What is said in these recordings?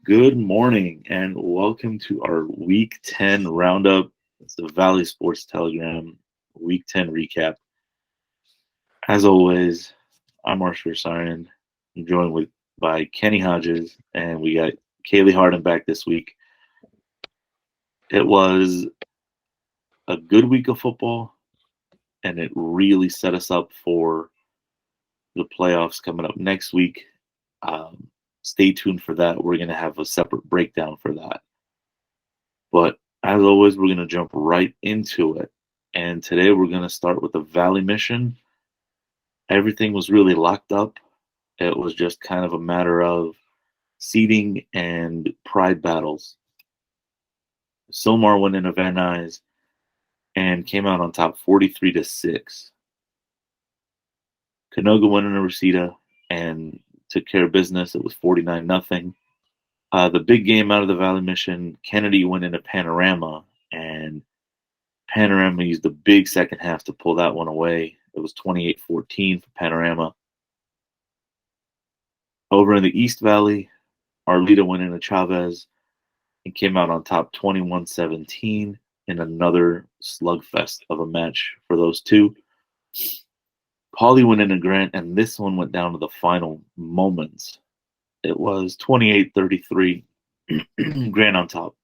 Good morning and welcome to our Week 10 Roundup. It's the Valley Sports Telegram Week 10 recap. As always, I'm Arshir Sarin. I'm joined by Kenny Hodges, and we got Kaylee Harden back this week. It was a good week of football, and it really set us up for the playoffs coming up next week. Stay tuned for that. We're going to have a separate breakdown for that. But as always, we're going to jump right into it. And today we're going to start with the Valley Mission. Everything was really locked up. It was just kind of a matter of seeding and pride battles. Silmar went into Van Nuys and came out on top 43-6. Canoga went into Reseda and took care of business. It was 49-0. The big game out of the Valley Mission, Kennedy went into Panorama, and Panorama used the big second half to pull that one away. It was 28-14 for Panorama. Over in the East Valley, Arleta went into Chavez and came out on top 21-17 in another slugfest of a match for those two. Pauley went into Grant, and this one went down to the final moments. It was 28-33, Grant on top.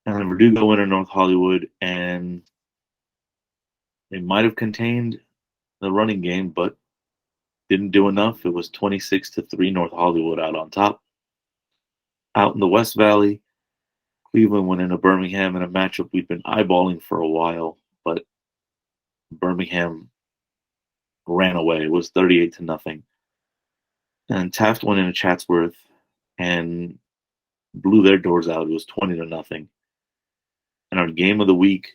And then Verdugo went to North Hollywood, and they might have contained the running game, but didn't do enough. It was 26-3, North Hollywood out on top. Out in the West Valley, Cleveland went into Birmingham in a matchup we've been eyeballing for a while, but Birmingham ran away. It was 38-0. And Taft went into Chatsworth and blew their doors out. It was 20-0. And our game of the week,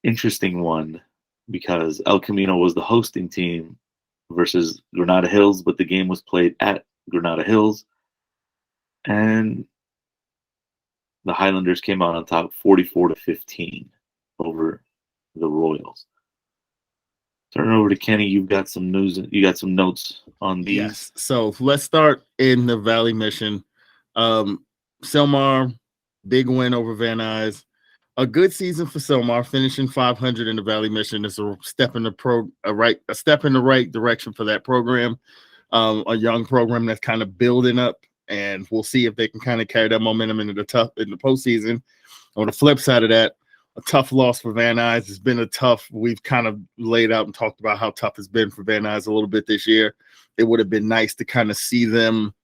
interesting one, because El Camino was the hosting team versus Granada Hills, but the game was played at Granada Hills. And the Highlanders came out on top 44-15 over the Royals. Turn it over to Kenny. You've got some news. You got some notes on these. Yes. So let's start in the Valley Mission. Silmar, big win over Van Nuys. A good season for Silmar, finishing 500 in the Valley Mission is a step in the right direction for that program. A young program that's kind of building up, and we'll see if they can kind of carry that momentum into the postseason. On the flip side of that, a tough loss for Van Nuys. It's been we've kind of laid out and talked about how tough it's been for Van Nuys a little bit this year. It would have been nice to kind of see them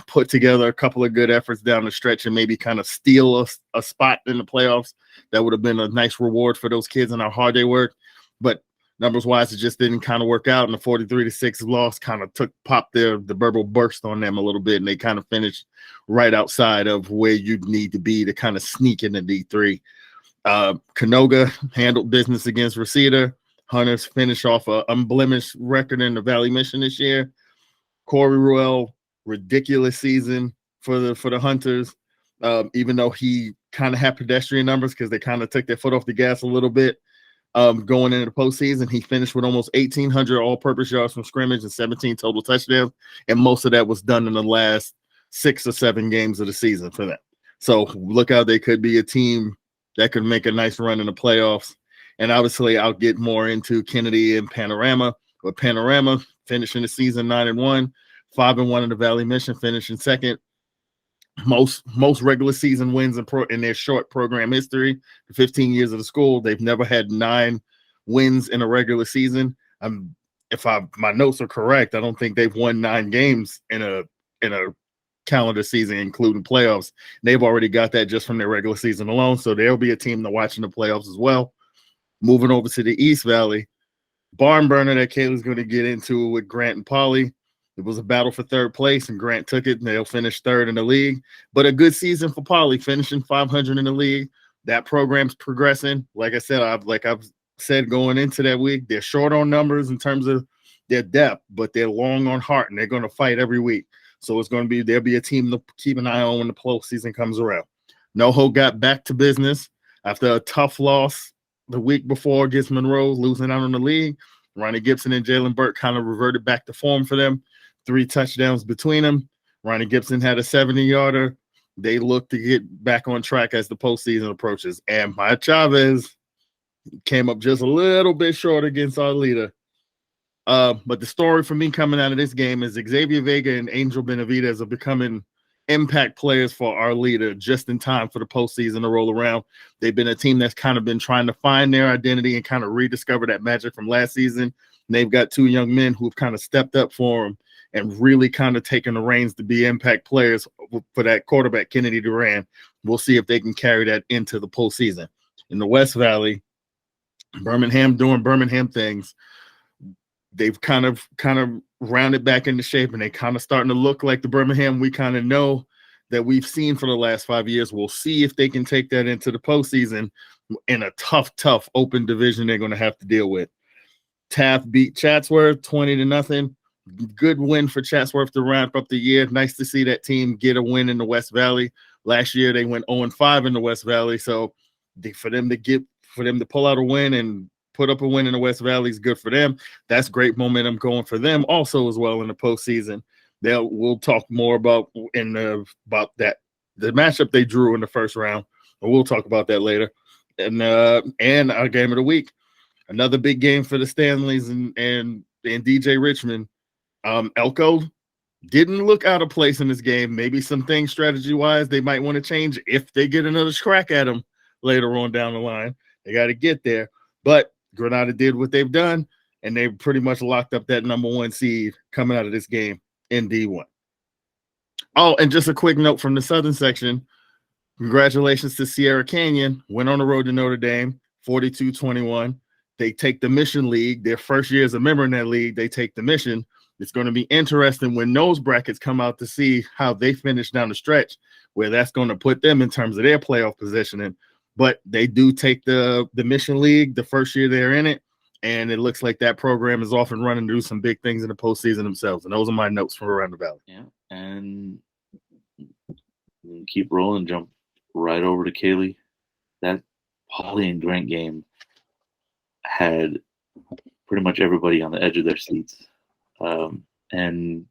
put together a couple of good efforts down the stretch and maybe kind of steal a spot in the playoffs. That would have been a nice reward for those kids and how hard they worked. But numbers wise, it just didn't kind of work out. And the 43-6 loss kind of popped the bubble burst on them a little bit. And they kind of finished right outside of where you'd need to be to kind of sneak into D3. Canoga handled business against Reseda. Hunters finished off an unblemished record in the Valley Mission this year. Corey Ruel, ridiculous season for the Hunters, even though he kind of had pedestrian numbers because they kind of took their foot off the gas a little bit going into the postseason. He finished with almost 1,800 all-purpose yards from scrimmage and 17 total touchdowns, and most of that was done in the last 6 or 7 games of the season for them. So look out, they could be a team that could make a nice run in the playoffs. And obviously, I'll get more into Kennedy and Panorama. But Panorama finishing the season 9-1, 5-1 in the Valley Mission, finishing second. Most regular season wins in their short program history. The 15 years of the school, they've never had 9 wins in a regular season. If my notes are correct, I don't think they've won 9 games in a calendar season, including playoffs. They've already got that just from their regular season alone, so there'll be a team to watch in the playoffs as well. Moving over to the East Valley, barn burner that Kayla's going to get into with Grant and Pauley. It was a battle for third place, and Grant took it, and they'll finish third in the league. But a good season for Pauley, finishing 500 in the league. That program's progressing. Like I've said going into that week, they're short on numbers in terms of their depth, but they're long on heart, and they're going to fight every week. So there'll be a team to keep an eye on when the postseason comes around. NoHo got back to business after a tough loss the week before against Monroe, losing out on the league. Ronnie Gibson and Jalen Burke kind of reverted back to form for them. 3 touchdowns between them. Ronnie Gibson had a 70-yarder. They look to get back on track as the postseason approaches. And Mike Chavez came up just a little bit short against our leader. But the story for me coming out of this game is Xavier Vega and Angel Benavidez are becoming impact players for our leader just in time for the postseason to roll around. They've been a team that's kind of been trying to find their identity and kind of rediscover that magic from last season. And they've got two young men who've kind of stepped up for them and really kind of taken the reins to be impact players for that quarterback, Kennedy Duran. We'll see if they can carry that into the postseason. In the West Valley, Birmingham doing Birmingham things. They've kind of rounded back into shape, and they kind of starting to look like the Birmingham we kind of know that we've seen for the last 5 years. We'll see if they can take that into the postseason in a tough open division they're going to have to deal with. Taft beat Chatsworth 20-0. Good win for Chatsworth to wrap up the year. Nice to see that team get a win in the West Valley. Last year they went 0-5 in the West Valley, so for them to pull out a win and put up a win in the West Valley is good for them. That's great momentum going for them also as well in the postseason. We'll talk more about that the matchup they drew in the first round, but we'll talk about that later. And our game of the week, another big game for the Stanleys and DJ Richmond. Elko didn't look out of place in this game. Maybe some things strategy-wise they might want to change if they get another crack at them later on down the line. They got to get there. But Granada did what they've done, and they pretty much locked up that number 1 seed coming out of this game in D1. Oh, and just a quick note from the Southern section. Congratulations to Sierra Canyon. Went on the road to Notre Dame, 42-21. They take the Mission League. Their first year as a member in that league, they take the Mission. It's going to be interesting when those brackets come out to see how they finish down the stretch, where that's going to put them in terms of their playoff positioning. But they do take the Mission League the first year they're in it, and it looks like that program is off and running to do some big things in the postseason themselves. And those are my notes from around the valley. Yeah, and keep rolling, jump right over to Kaylee. That Poly and Grant game had pretty much everybody on the edge of their seats. And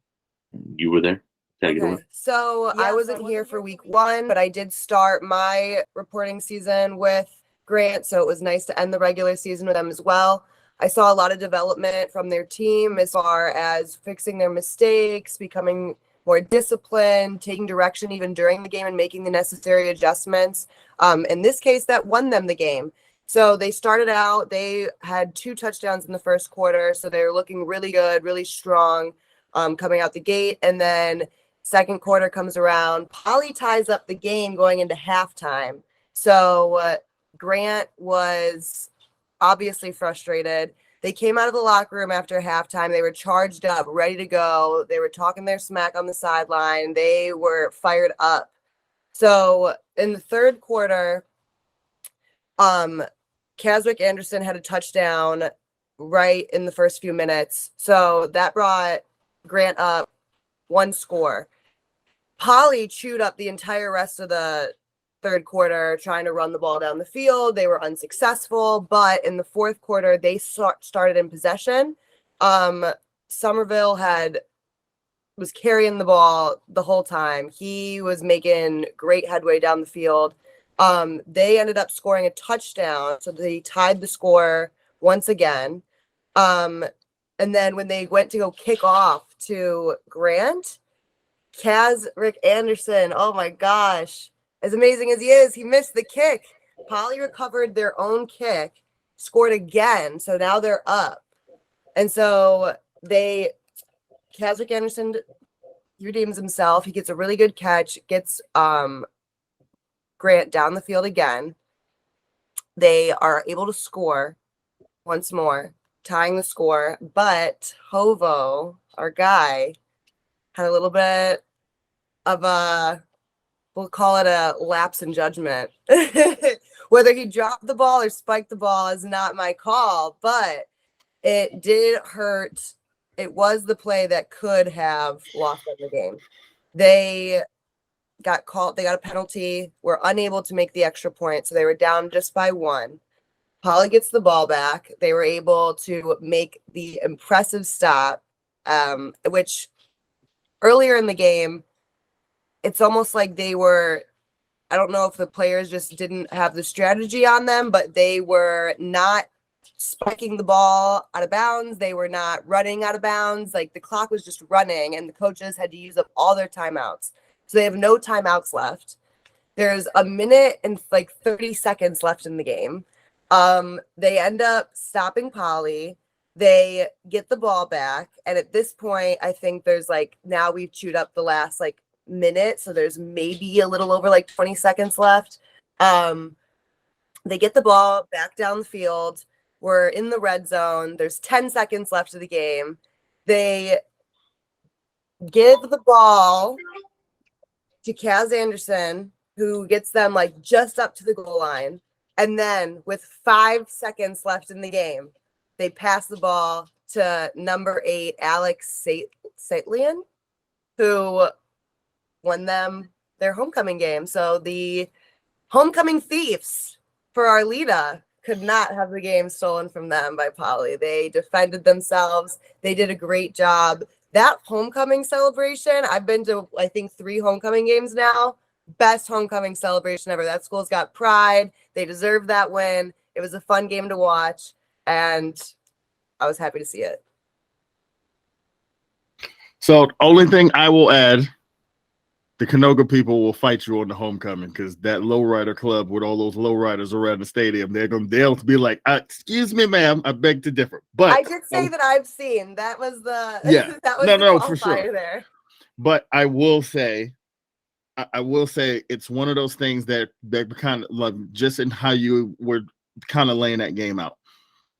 you were there. Okay. So I wasn't here for week 1, but I did start my reporting season with Grant, so it was nice to end the regular season with them as well. I saw a lot of development from their team as far as fixing their mistakes, becoming more disciplined, taking direction even during the game and making the necessary adjustments. In this case, that won them the game. So they started out, they had 2 touchdowns in the first quarter, so they were looking really good, really strong coming out the gate. And then second quarter comes around, Poly ties up the game going into halftime. So Grant was obviously frustrated. They came out of the locker room after halftime. They were charged up, ready to go. They were talking their smack on the sideline. They were fired up. So in the third quarter, Caswick Anderson had a touchdown right in the first few minutes. So that brought Grant up 1 score. Poly chewed up the entire rest of the third quarter trying to run the ball down the field. They were unsuccessful, but in the fourth quarter, they started in possession. Somerville was carrying the ball the whole time. He was making great headway down the field. They ended up scoring a touchdown, so they tied the score once again. And then when they went to go kick off to Grant, Rick Anderson, oh my gosh, as amazing as he is, he missed the kick. Poly recovered their own kick, scored again, so now they're up. And so Rick Anderson redeems himself. He gets a really good catch, gets Grant down the field again. They are able to score once more, tying the score, but Hovo, our guy, had a little bit of we'll call it a lapse in judgment. Whether he dropped the ball or spiked the ball is not my call, but it did hurt. It was the play that could have lost them the game. They got called. They got a penalty, were unable to make the extra point, so they were down just by 1. Poly gets the ball back. They were able to make the impressive stop, which earlier in the game, it's almost like they were, I don't know if the players just didn't have the strategy on them, but they were not spiking the ball out of bounds. They were not running out of bounds. Like the clock was just running and the coaches had to use up all their timeouts. So they have no timeouts left. There's a minute and like 30 seconds left in the game. They end up stopping Polly. They get the ball back. And at this point, I think there's like, now we've chewed up the last like minute. So there's maybe a little over like 20 seconds left. They get the ball back down the field. We're in the red zone. There's 10 seconds left of the game. They give the ball to Kaz Anderson, who gets them like just up to the goal line. And then with 5 seconds left in the game, they pass the ball to number 8, Alex Saitlian, who won them their homecoming game. So the homecoming thieves for Arleta could not have the game stolen from them by Polly. They defended themselves. They did a great job. That homecoming celebration, I've been to, I think, 3 homecoming games now. Best homecoming celebration ever. That school's got pride. They deserve that win. It was a fun game to watch, and I was happy to see it. So, only thing I will add, the Canoga people will fight you on the homecoming because that lowrider club with all those lowriders around the stadium, they'll be like, excuse me, ma'am, I beg to differ. But I did say that I've seen. That was the that was no, the for sure. there. But I will say it's one of those things that kind of like just in how you were kind of laying that game out.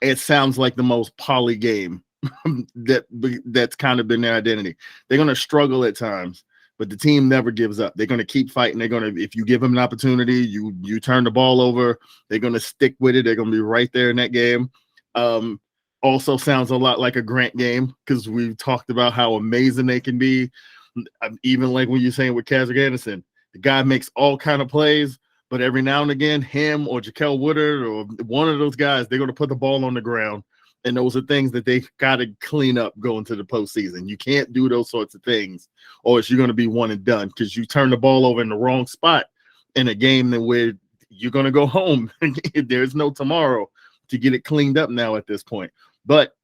It sounds like the most Poly game that's kind of been their identity. They're going to struggle at times, but the team never gives up. They're going to keep fighting. They're going to, if you give them an opportunity, you turn the ball over, they're going to stick with it. They're going to be right there in that game. Also sounds a lot like a Grant game because we've talked about how amazing they can be. Even like when you're saying with Kaz Anderson, the guy makes all kind of plays, but every now and again, him or Jaquel Woodard or one of those guys, they're going to put the ball on the ground. And those are things that they got to clean up going to the postseason. You can't do those sorts of things, or you're going to be one and done because you turn the ball over in the wrong spot in a game where you're going to go home. There's no tomorrow to get it cleaned up now at this point. But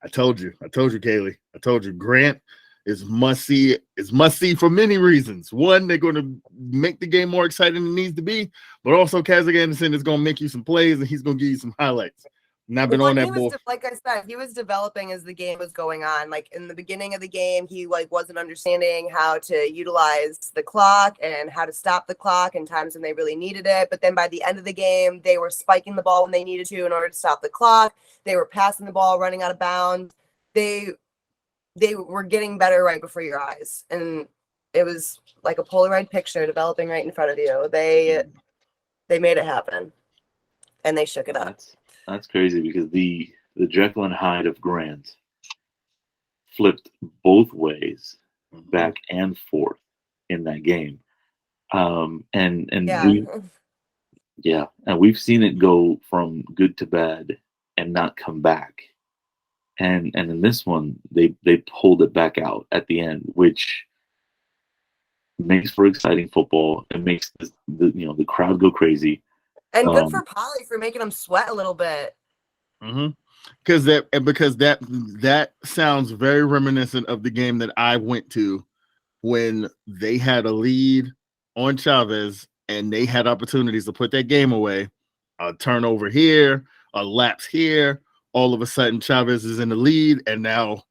I told you, Kaylee. I told you, Grant is must see. It's must see for many reasons. One, they're going to make the game more exciting than it needs to be, but also Kaz Anderson is going to make you some plays and he's going to give you some highlights. And I've been on that bull. Like I said, he was developing as the game was going on. Like in the beginning of the game, he like wasn't understanding how to utilize the clock and how to stop the clock in times when they really needed it. But then by the end of the game, they were spiking the ball when they needed to in order to stop the clock. They were passing the ball, running out of bounds. They were getting better right before your eyes. And it was like a Polaroid picture developing right in front of you. They made it happen. And they shook it up. That's crazy because the Jekyll and Hyde of Grant flipped both ways, back and forth in that game. And we've seen it go from good to bad and not come back. And in this one, they pulled it back out at the end, which makes for exciting football. It makes the crowd go crazy. And good for Polly for making them sweat a little bit. Because that sounds very reminiscent of the game that I went to when they had a lead on Chavez and they had opportunities to put that game away. A turnover here, a lapse here. All of a sudden, Chavez is in the lead, and now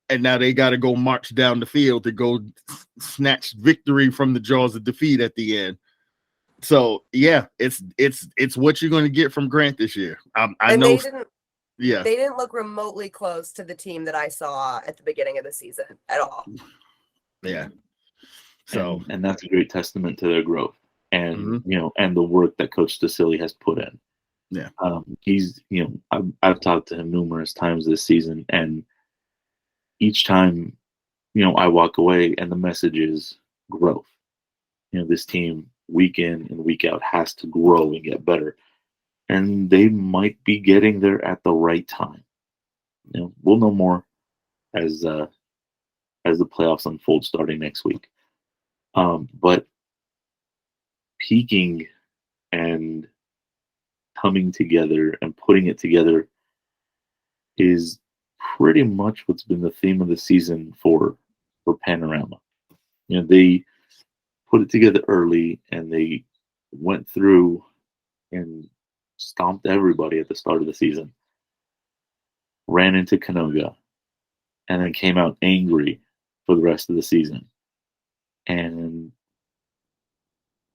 they got to go march down the field to go snatch victory from the jaws of defeat at the end. So yeah, it's what you're going to get from Grant this year. I know. They didn't look remotely close to the team that I saw at the beginning of the season at all. Yeah. So and that's a great testament to their growth and and the work that Coach Sicily has put in. Yeah. He's I've talked to him numerous times this season, and each time I walk away and the message is growth. This team week in and week out has to grow and get better, and they might be getting there at the right time. We'll know more as the playoffs unfold starting next week. But peaking and coming together and putting it together is pretty much what's been the theme of the season for Panorama. They put it together early and they went through and stomped everybody at the start of the season. Ran into Canoga and then came out angry for the rest of the season. And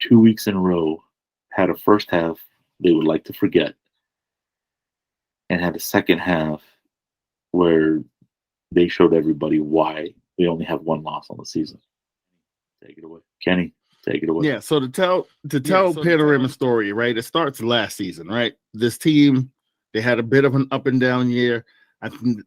2 weeks in a row had a first half they would like to forget and had a second half where they showed everybody why they only have one loss on the season. Take it away. Kenny, take it away. Yeah, so to tell Panorama's story, right? It starts last season, right? This team, they had a bit of an up and down year. I think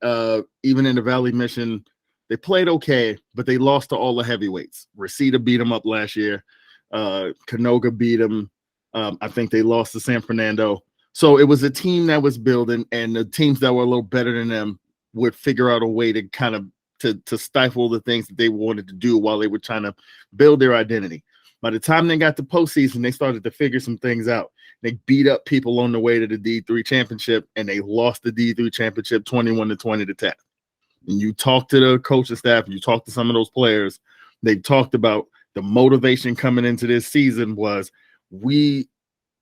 even in the Valley Mission, they played okay, but they lost to all the heavyweights. Reseda beat them up last year. Canoga beat them. I think they lost to San Fernando. So it was a team that was building, and the teams that were a little better than them would figure out a way to kind of to stifle the things that they wanted to do while they were trying to build their identity. By the time they got to postseason, they started to figure some things out. They beat up people on the way to the D3 championship, and they lost the D3 championship 21-20 to 10. And you talk to the coaching staff, you talk to some of those players, they talked about the motivation coming into this season was we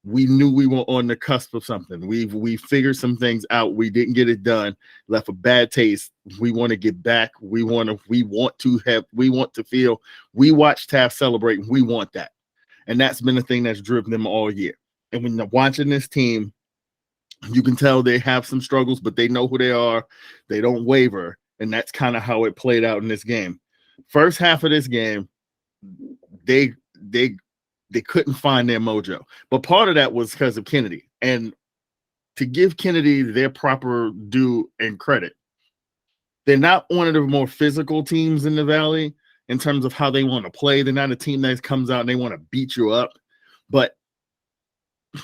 knew we were on the cusp of something. We figured some things out. We didn't get it done. Left a bad taste. We want to get back. We want to feel. We watched Taft celebrate. We want that, and that's been the thing that's driven them all year. And when you're watching this team, you can tell they have some struggles, but they know who they are. They don't waver, and that's kind of how it played out in this game. First half of this game, they couldn't find their mojo. But part of that was because of Kennedy. And to give Kennedy their proper due and credit, they're not one of the more physical teams in the Valley in terms of how they want to play. They're not a team that comes out and they want to beat you up. But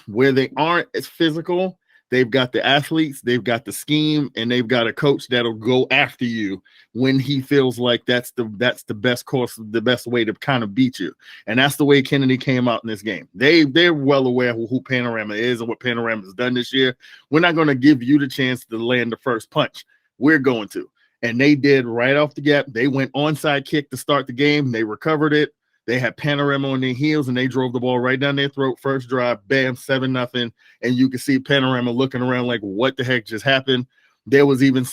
where they aren't as physical, they've got the athletes, they've got the scheme, and they've got a coach that'll go after you when he feels like that's the best course, the best way to kind of beat you. And that's the way Kennedy came out in this game. They're well aware of who Panorama is and what Panorama has done this year. We're not going to give you the chance to land the first punch. We're going to. And they did right off the gap. They went onside kick to start the game. They recovered it. They had Panorama on their heels, and they drove the ball right down their throat. First drive, bam, 7-0. And you can see Panorama looking around like, what the heck just happened? There was even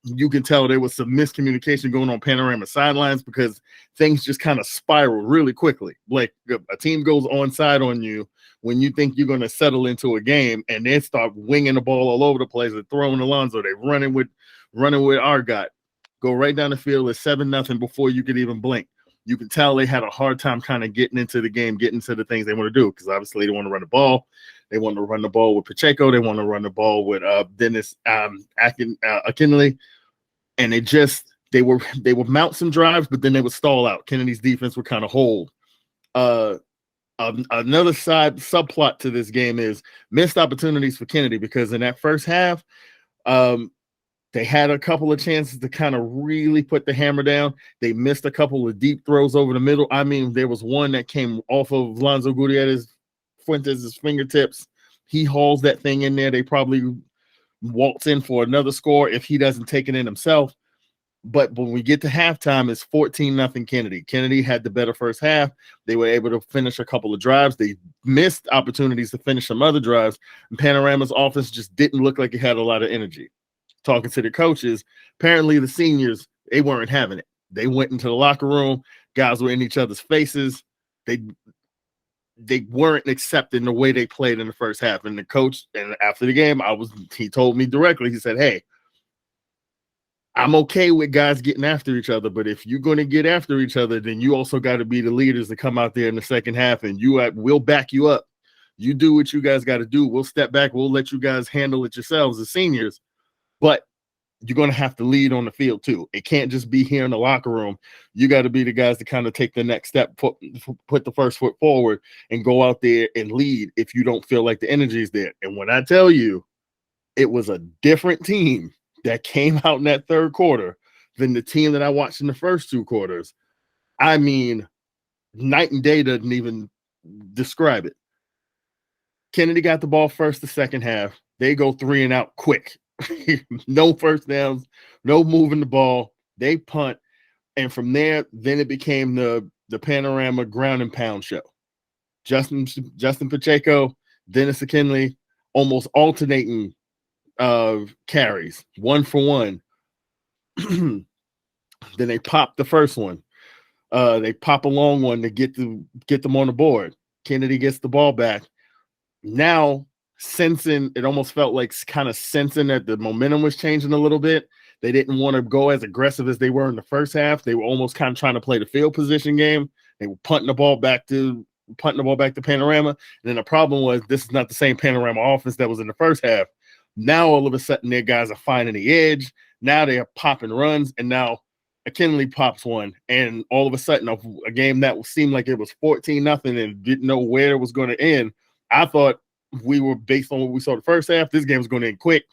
you can tell there was some miscommunication going on Panorama sidelines because things just kind of spiral really quickly. Like a team goes onside on you when you think you're going to settle into a game, and they start winging the ball all over the place and throwing Alonzo. They're running with Argot. Go right down the field at 7-0 before you could even blink. You can tell they had a hard time kind of getting into the game, getting to the things they want to do, because obviously they want to run the ball. They want to run the ball with Pacheco. They want to run the ball with Dennis Akinley. And they would mount some drives, but then they would stall out. Kennedy's defense would kind of hold. Another subplot to this game is missed opportunities for Kennedy, because in that first half, they had a couple of chances to kind of really put the hammer down. They missed a couple of deep throws over the middle. I mean, there was one that came off of Lonzo Fuentes' fingertips. He hauls that thing in there. They probably waltz in for another score if he doesn't take it in himself. But when we get to halftime, it's 14-0 Kennedy. Kennedy had the better first half. They were able to finish a couple of drives. They missed opportunities to finish some other drives. And Panorama's offense just didn't look like it had a lot of energy. Talking to the coaches, apparently the seniors, they weren't having it. They went into the locker room. Guys were in each other's faces. They weren't accepting the way they played in the first half. And the coach, and after the game, he told me directly, he said, "Hey, I'm okay with guys getting after each other, but if you're going to get after each other, then you also got to be the leaders to come out there in the second half, and we'll back you up. You do what you guys got to do. We'll step back. We'll let you guys handle it yourselves as seniors. But you're going to have to lead on the field too. It can't just be here in the locker room. You got to be the guys to kind of take the next step, put the first foot forward, and go out there and lead if you don't feel like the energy is there." And when I tell you, it was a different team that came out in that third quarter than the team that I watched in the first two quarters. I mean, night and day doesn't even describe it. Kennedy got the ball first the second half. They go 3 and out quick. No first downs, no moving the ball. They punt. And from there, then it became the Panorama ground and pound show. Justin Pacheco, Dennis McKinley, almost alternating carries, 1 for 1. Then they pop the first one. They pop a long one to get them on the board. Kennedy gets the ball back. Now, sensing, it almost felt like kind of sensing that the momentum was changing a little bit. They didn't want to go as aggressive as they were in the first half. They were almost kind of trying to play the field position game. They were punting the ball back to Panorama. And then the problem was this is not the same Panorama offense that was in the first half. Now all of a sudden their guys are finding the edge. Now they are popping runs, and now McKinley pops one, and all of a sudden a game that seemed like it was 14-0 and didn't know where it was going to end. I thought we were, based on what we saw the first half, this game was going to end quick.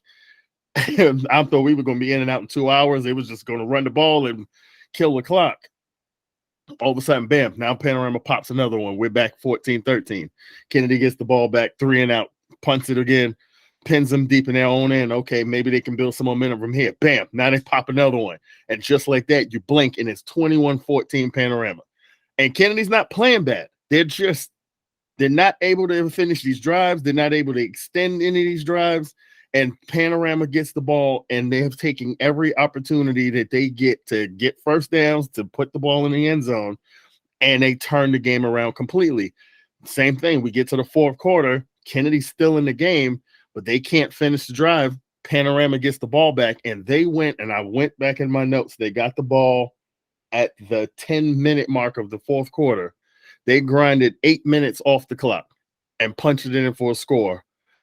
I thought we were going to be in and out in 2 hours. It was just going to run the ball and kill the clock. All of a sudden, bam, now Panorama pops another one. We're back 14-13. Kennedy gets the ball back, 3 and out, punts it again, pins them deep in their own end. Okay, maybe they can build some momentum from here. Bam, now they pop another one. And just like that, you blink, and it's 21-14 Panorama. And Kennedy's not playing bad. They're not able to finish these drives. They're not able to extend any of these drives. And Panorama gets the ball, and they have taken every opportunity that they get to get first downs, to put the ball in the end zone, and they turn the game around completely. Same thing. We get to the fourth quarter. Kennedy's still in the game, but they can't finish the drive. Panorama gets the ball back, and they went, and I went back in my notes. They got the ball at the 10-minute mark of the fourth quarter. They grinded 8 minutes off the clock and punched it in for a score.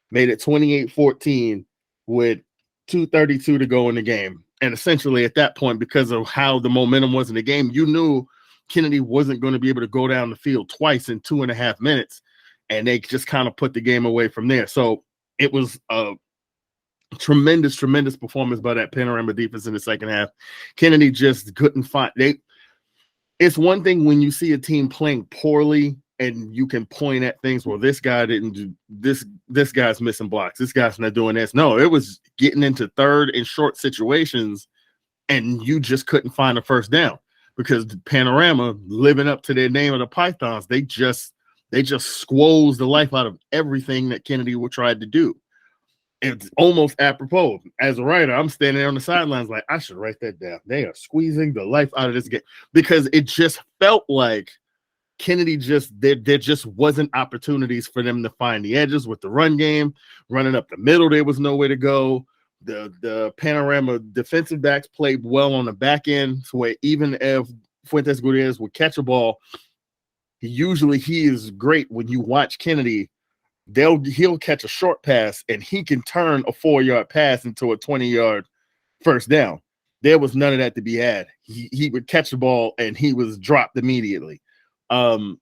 Made it 28-14 with 2:32 to go in the game. And essentially at that point, because of how the momentum was in the game, you knew Kennedy wasn't going to be able to go down the field twice in 2.5 minutes. And they just kind of put the game away from there. So it was a tremendous performance by that Panorama defense in the second half. Kennedy just couldn't find it's one thing when you see a team playing poorly and you can point at things, well, this guy didn't do this. This guy's missing blocks. This guy's not doing this. No, it was getting into third and short situations, and you just couldn't find a first down because Panorama, living up to their name of the Pythons, they just squoze the life out of everything that Kennedy would try to do. It's almost apropos. As a writer, I'm standing there on the sidelines like, I should write that down. They are squeezing the life out of this game because it just felt like Kennedy there just wasn't opportunities for them to find the edges with the run game. Running up the middle, there was nowhere to go. The Panorama defensive backs played well on the back end, so where even if Fuentes Gutierrez would catch a ball, he is great when you watch Kennedy. He'll catch a short pass and he can turn a 4-yard pass into a 20-yard first down. There was none of that to be had. He would catch the ball and he was dropped immediately. So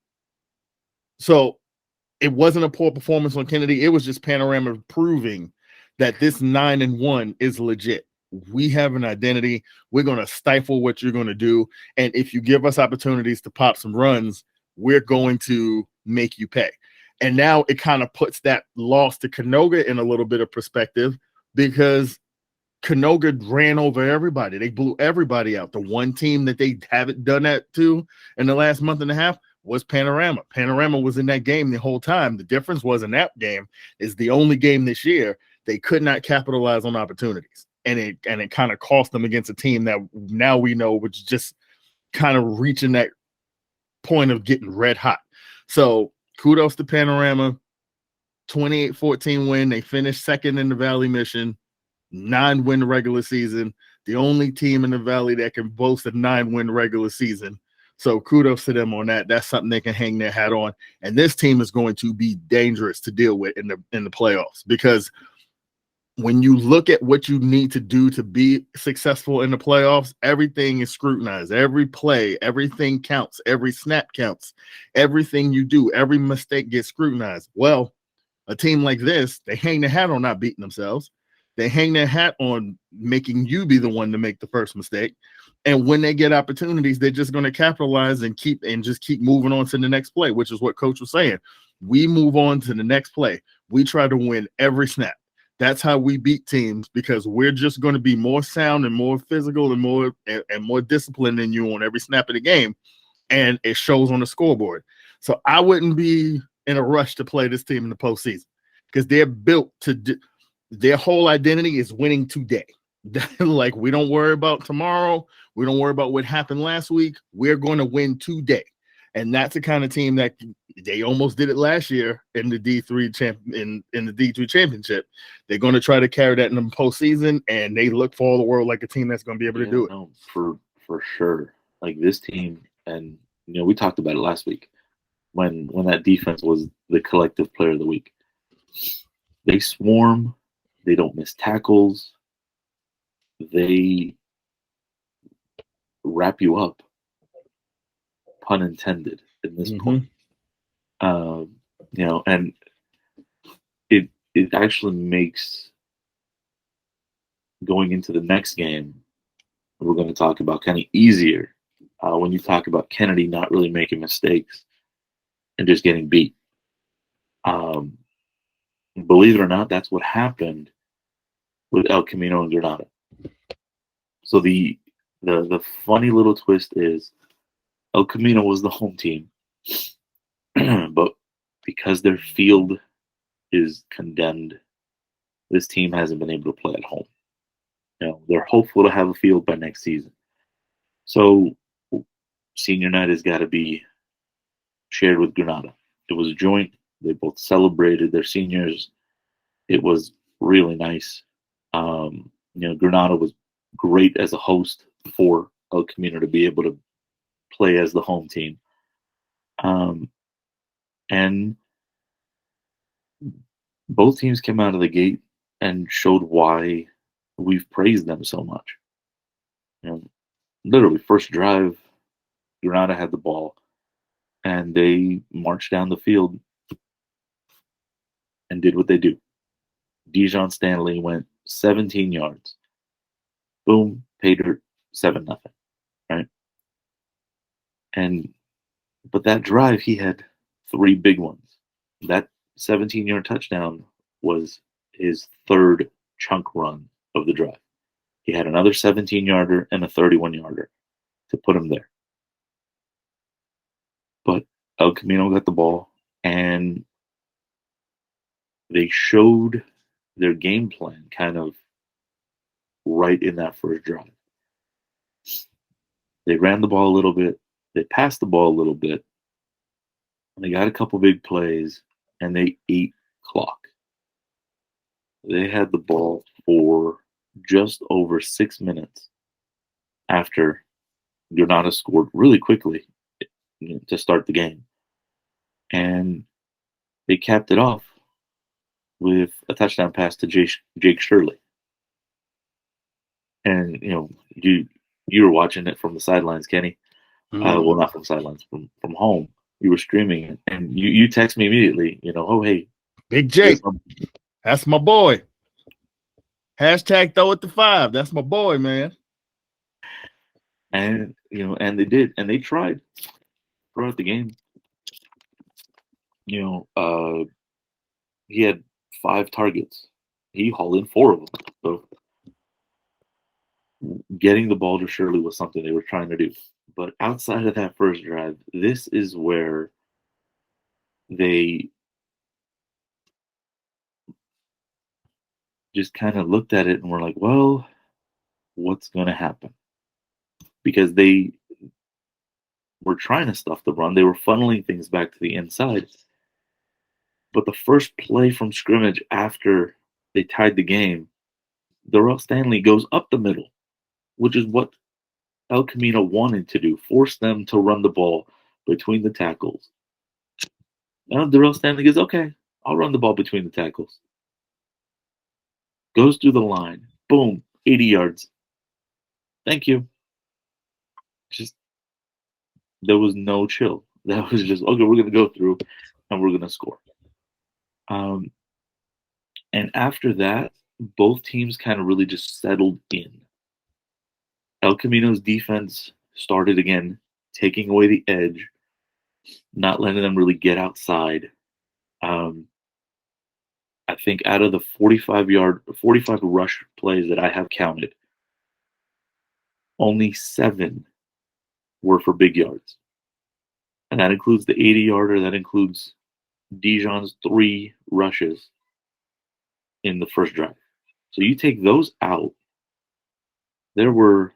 it wasn't a poor performance on Kennedy. It was just Panorama proving that this 9-1 is legit. We have an identity. We're going to stifle what you're going to do. And if you give us opportunities to pop some runs, we're going to make you pay. And now it kind of puts that loss to Canoga in a little bit of perspective because Canoga ran over everybody. They blew everybody out. The one team that they haven't done that to in the last month and a half was Panorama. Panorama was in that game the whole time. The difference was in that game is the only game this year they could not capitalize on opportunities. And it kind of cost them against a team that now we know was just kind of reaching that point of getting red hot. So kudos to Panorama, 28-14 win. They finished second in the Valley Mission, 9-win regular season. The only team in the Valley that can boast a 9-win regular season. So kudos to them on that. That's something they can hang their hat on. And this team is going to be dangerous to deal with in the playoffs because when you look at what you need to do to be successful in the playoffs, everything is scrutinized. Every play, everything counts. Every snap counts. Everything you do, every mistake gets scrutinized. Well, a team like this, they hang their hat on not beating themselves. They hang their hat on making you be the one to make the first mistake. And when they get opportunities, they're just going to capitalize and keep moving on to the next play, which is what Coach was saying. We move on to the next play. We try to win every snap. That's how we beat teams, because we're just going to be more sound and more physical and more disciplined than you on every snap of the game. And it shows on the scoreboard. So I wouldn't be in a rush to play this team in the postseason, because they're built to their whole identity is winning today. Like, we don't worry about tomorrow. We don't worry about what happened last week. We're going to win today. And that's the kind of team that they almost did it last year in the D3 in the D3 championship. They're going to try to carry that in the postseason, and they look for all the world like a team that's going to be able to do it. No, for sure. Like, this team, and we talked about it last week when that defense was the collective player of the week. They swarm. They don't miss tackles. They wrap you up, pun intended, in this point. And it actually makes going into the next game, we're going to talk about, kind of easier when you talk about Kennedy not really making mistakes and just getting beat. Believe it or not, that's what happened with El Camino and Granada. So the funny little twist is El Camino was the home team, but because their field is condemned, this team hasn't been able to play at home. They're hopeful to have a field by next season. So senior night has got to be shared with Granada. It was joint. They both celebrated their seniors. It was really nice. Granada was great as a host for El Camino to be able to play as the home team. And both teams came out of the gate and showed why we've praised them so much. Literally, first drive, Granada had the ball, and they marched down the field and did what they do. Dijon Stanley went 17 yards. Boom, pay dirt, 7-0, right? But that drive, he had 3 big ones. That 17-yard touchdown was his third chunk run of the drive. He had another 17-yarder and a 31-yarder to put him there. But El Camino got the ball, and they showed their game plan kind of right in that first drive. They ran the ball a little bit. They passed the ball a little bit. And they got a couple big plays, and they ate clock. They had the ball for just over 6 minutes after Granada scored really quickly to start the game. And they capped it off with a touchdown pass to Jake Shirley. And, you were watching it from the sidelines, Kenny. Well, not from the sidelines, from home. You were streaming it, and you text me immediately, oh, hey. Big Jake. That's my boy. Hashtag throw it to 5. That's my boy, man. And, and they did. And they tried throughout the game. He had 5 targets. He hauled in 4 of them. So getting the ball to Shirley was something they were trying to do. But outside of that first drive, this is where they just kind of looked at it and were like, well, what's going to happen? Because they were trying to stuff the run. They were funneling things back to the inside. But the first play from scrimmage after they tied the game, Darrell Stanley goes up the middle, which is what El Camino wanted to do, force them to run the ball between the tackles. Now Darrell Stanley goes, okay, I'll run the ball between the tackles. Goes through the line. Boom, 80 yards. Thank you. There was no chill. That was just, okay, we're going to go through and we're going to score. And after that, both teams kind of really just settled in. El Camino's defense started again, taking away the edge, not letting them really get outside. Um, I think out of the 45 rush plays that I have counted, only 7 were for big yards. And that includes the 80-yarder, that includes Dijon's 3 rushes in the first drive. So you take those out, there were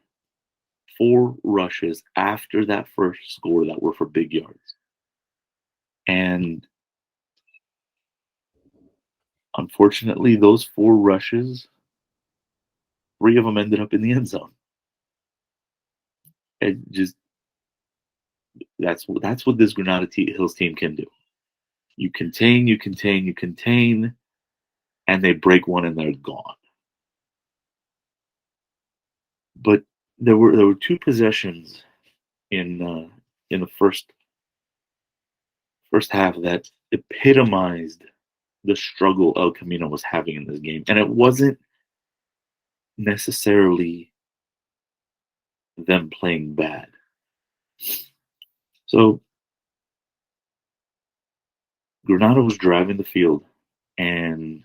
4 rushes after that first score that were for big yards. And unfortunately, those 4 rushes, 3 of them ended up in the end zone. And just that's what this Granada Hills team can do. You contain, you contain, you contain, and they break one and they're gone. But there were 2 possessions in the first half that epitomized the struggle El Camino was having in this game, and it wasn't necessarily them playing bad. So Granada was driving the field, and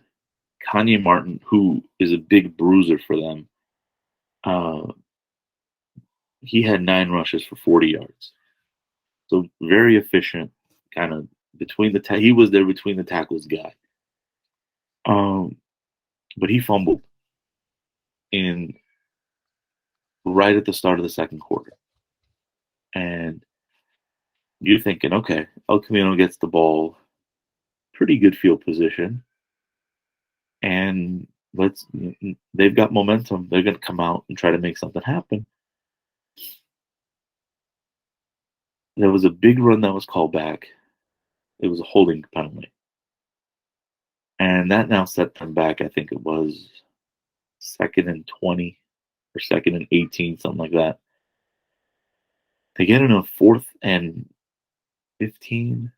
Kanye Martin, who is a big bruiser for them, he had 9 rushes for 40 yards. So very efficient, kind of between the he was there between the tackles guy. But he fumbled right at the start of the second quarter. And you're thinking, okay, El Camino gets the ball, pretty good field position, and they've got momentum. They're going to come out and try to make something happen. There was a big run that was called back. It was a holding penalty. And that now set them back, I think it was 2nd and 20 or 2nd and 18, something like that. They get in a 4th and 15,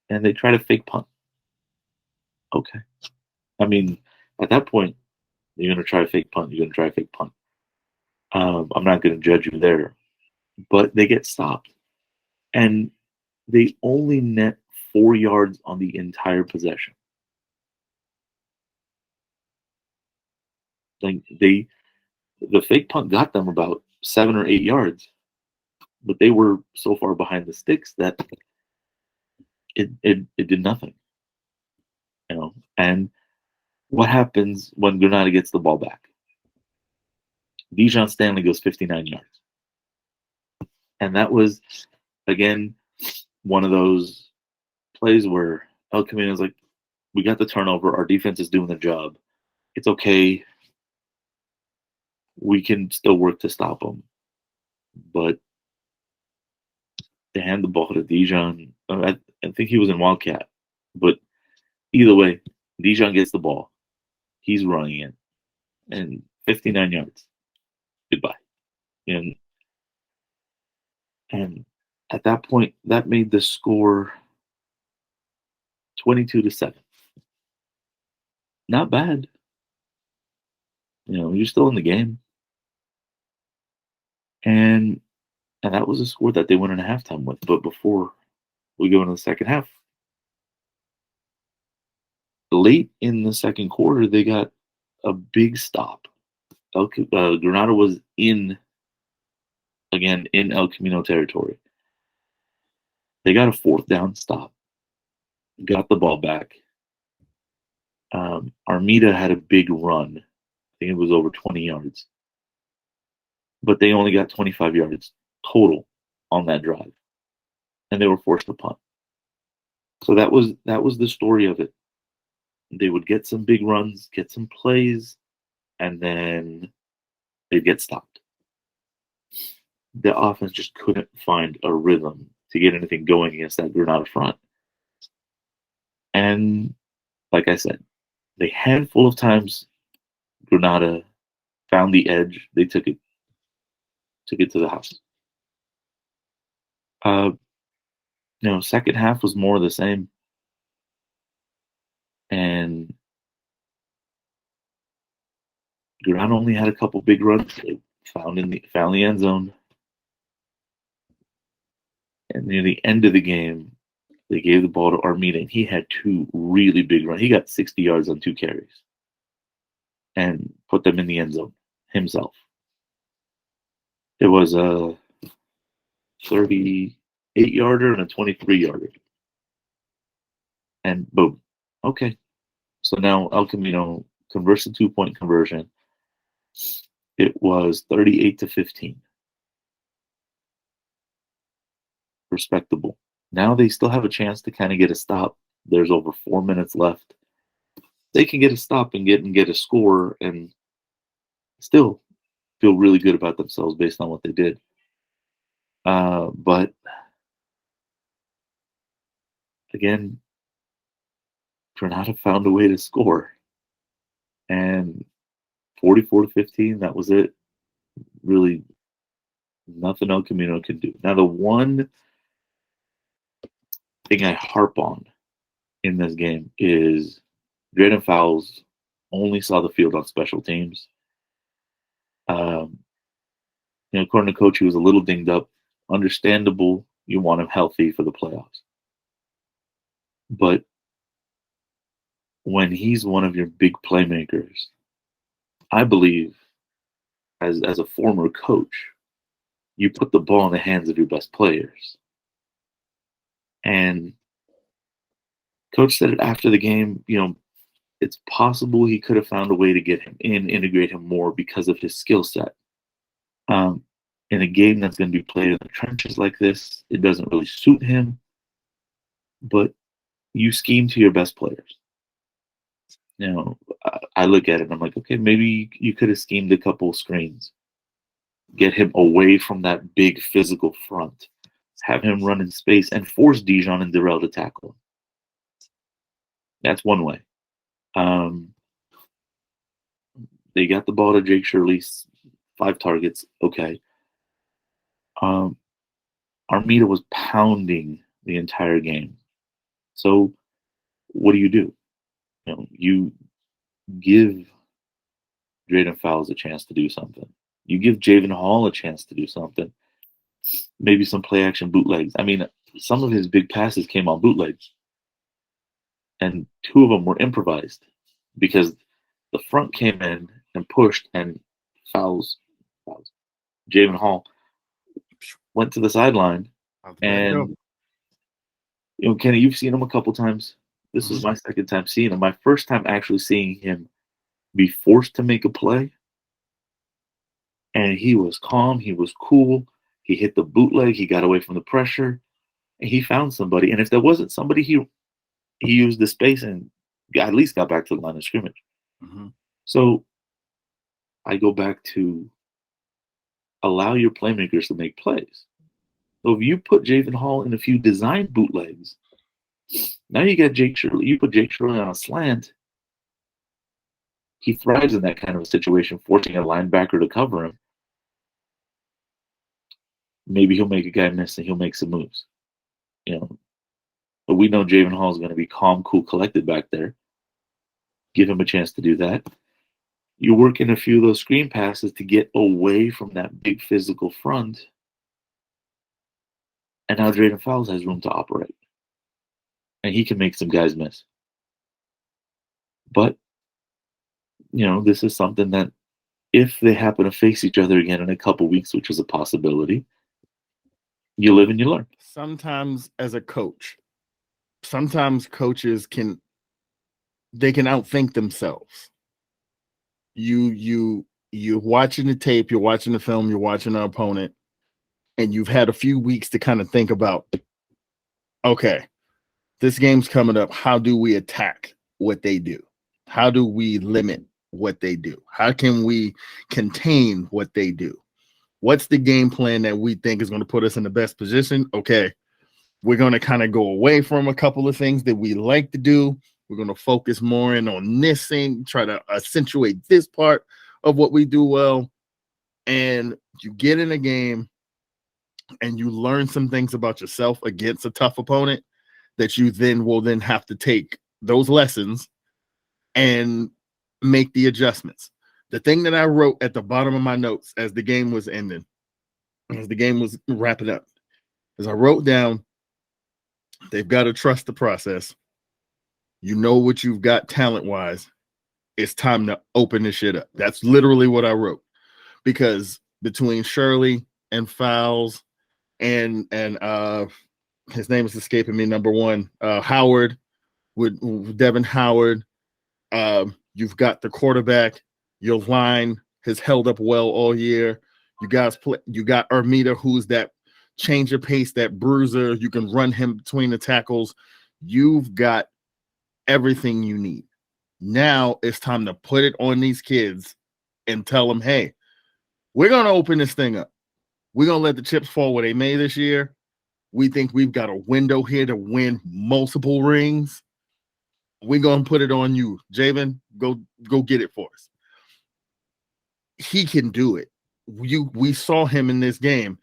and they try to fake punt. Okay. I mean, at that point, you're going to try to fake punt. You're going to try to fake punt. I'm not going to judge you there. But they get stopped. And they only net 4 yards on the entire possession. Like the fake punt got them about 7 or 8 yards, but they were so far behind the sticks that it did nothing. And what happens when Granada gets the ball back? Dijon Stanley goes 59 yards. And that was, again, one of those plays where El Camino's like, we got the turnover. Our defense is doing the job. It's okay. We can still work to stop them. But they hand the ball to Dijon. I think he was in Wildcat. But either way, Dijon gets the ball. He's running it. And 59 yards. Goodbye. And at that point, that made the score 22-7. Not bad. You're still in the game. And that was a score that they went into halftime with. But before we go into the second half, late in the second quarter, they got a big stop. Granada was in El Camino territory. They got a 4th down stop. Got the ball back. Armida had a big run. I think it was over 20 yards. But they only got 25 yards total on that drive. And they were forced to punt. So that was the story of it. They would get some big runs, get some plays, and then they'd get stopped. The offense just couldn't find a rhythm to get anything going against that Granada front. And like I said, the handful of times Granada found the edge, they took it to the house. Second half was more of the same. And Granada only had a couple big runs. They found the end zone. And near the end of the game, they gave the ball to Armida, and he had two really big runs. He got 60 yards on 2 carries and put them in the end zone himself. It was a 38-yarder and a 23-yarder. And boom. Okay. So now El Camino converts the 2-point conversion. It was 38-15. Respectable. Now they still have a chance to kind of get a stop. There's over 4 minutes left. They can get a stop and get a score and still feel really good about themselves based on what they did. But again, Granada found a way to score. And 44-15, that was it. Really nothing El Camino could do. Now, the one thing I harp on in this game is Drayden Fowles only saw the field on special teams. According to coach, he was a little dinged up. Understandable. You want him healthy for the playoffs. But when he's one of your big playmakers, I believe, as a former coach, you put the ball in the hands of your best players. And coach said it after the game, it's possible he could have found a way to get him in, integrate him more because of his skill set. In a game that's going to be played in the trenches like this, it doesn't really suit him. But you scheme to your best players. I look at it and I'm like, okay, maybe you could have schemed a couple screens. Get him away from that big physical front. Have him run in space and force Dijon and Darrell to tackle him. That's one way. They got the ball to Jake Shirley, 5 targets. Okay. Armida was pounding the entire game. So what do? You give Drayden Fowles a chance to do something. You give Javen Hall a chance to do something. Maybe some play action bootlegs. I mean, some of his big passes came on bootlegs. And 2 of them were improvised because the front came in and pushed, and Fowles, Javen Hall went to the sideline. And Kenny, you've seen him a couple times. This is my second time seeing him. My first time actually seeing him be forced to make a play. And he was calm. He was cool. He hit the bootleg. He got away from the pressure. And he found somebody. And if there wasn't somebody, he used the space and at least got back to the line of scrimmage. Mm-hmm. So I go back to allow your playmakers to make plays. So if you put Javen Hall in a few design bootlegs, now you got Jake Shirley. You put Jake Shirley on a slant. He thrives in that kind of a situation, forcing a linebacker to cover him. Maybe he'll make a guy miss and he'll make some moves. But we know Javen Hall is going to be calm, cool, collected back there. Give him a chance to do that. You work in a few of those screen passes to get away from that big physical front. And now Drayden Fowles has room to operate. And he can make some guys miss. But, this is something that if they happen to face each other again in a couple weeks, which is a possibility, you live and you learn. Sometimes as a coach, sometimes coaches can outthink themselves. You're watching the tape, you're watching the film, you're watching the opponent, and you've had a few weeks to kind of think about, okay, this game's coming up. How do we attack what they do? How do we limit what they do? How can we contain what they do? What's the game plan that we think is going to put us in the best position? Okay, we're going to kind of go away from a couple of things that we like to do. We're going to focus more in on this thing, try to accentuate this part of what we do well. And you get in a game and you learn some things about yourself against a tough opponent that you will have to take those lessons and make the adjustments. The thing that I wrote at the bottom of my notes as the game was ending, as the game was wrapping up, is I wrote down, they've got to trust the process. You know what you've got talent-wise. It's time to open this shit up. That's literally what I wrote. Because between Shirley and Fowles and his name is escaping me, number one, Howard, with Devin Howard, you've got the quarterback. Your line has held up well all year. You got Armida, who's that change of pace, that bruiser. You can run him between the tackles. You've got everything you need. Now it's time to put it on these kids and tell them, hey, we're going to open this thing up. We're going to let the chips fall where they may this year. We think we've got a window here to win multiple rings. We're going to put it on you. Javen, go get it for us. He can do it. We saw him in this game.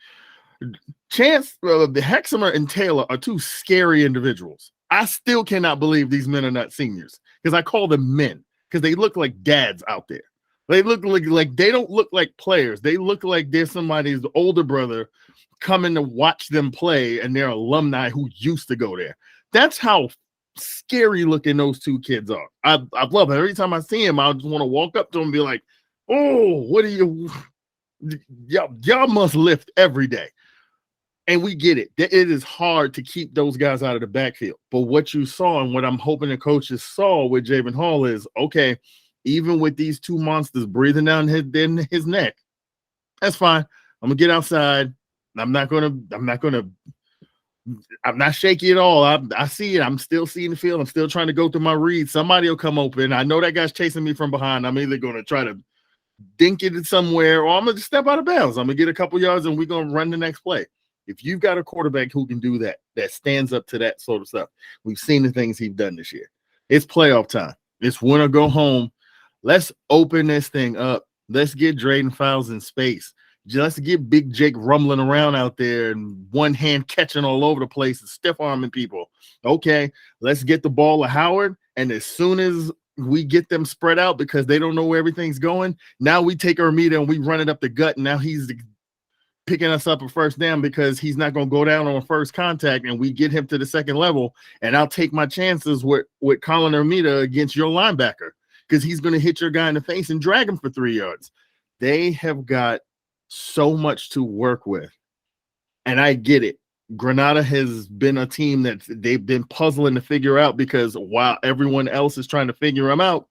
Chance, the Hexamer and Taylor are two scary individuals. I still cannot believe these men are not seniors because I call them men because they look like dads out there. They look like they don't look like players. They look like they're somebody's older brother coming to watch them play and they're alumni who used to go there. That's how scary looking those two kids are. I love it. Every time I see him, I just want to walk up to him and be like, oh, what are you? Y'all must lift every day. And we get it. It is hard to keep those guys out of the backfield. But what you saw and what I'm hoping the coaches saw with Javen Hall is, okay, even with these two monsters breathing down his neck, that's fine. I'm gonna get outside. I'm not shaky at all. I see it. I'm still seeing the field. I'm still trying to go through my reads. Somebody will come open. I know that guy's chasing me from behind. I'm either going to try to dink it somewhere or I'm going to step out of bounds. I'm going to get a couple yards and we're going to run the next play. If you've got a quarterback who can do that, that stands up to that sort of stuff, we've seen the things he's done this year. It's playoff time. It's win or go home. Let's open this thing up. Let's get Drayden Fowles in space. Just get Big Jake rumbling around out there and one hand catching all over the place and stiff arming people. Okay, let's get the ball to Howard. And as soon as we get them spread out because they don't know where everything's going, now we take Armida and we run it up the gut. And now he's picking us up a first down because he's not going to go down on first contact and we get him to the second level. And I'll take my chances with Colin Armida against your linebacker because he's going to hit your guy in the face and drag him for 3 yards. They have got so much to work with. And I get it. Granada has been a team that they've been puzzling to figure out because while everyone else is trying to figure them out,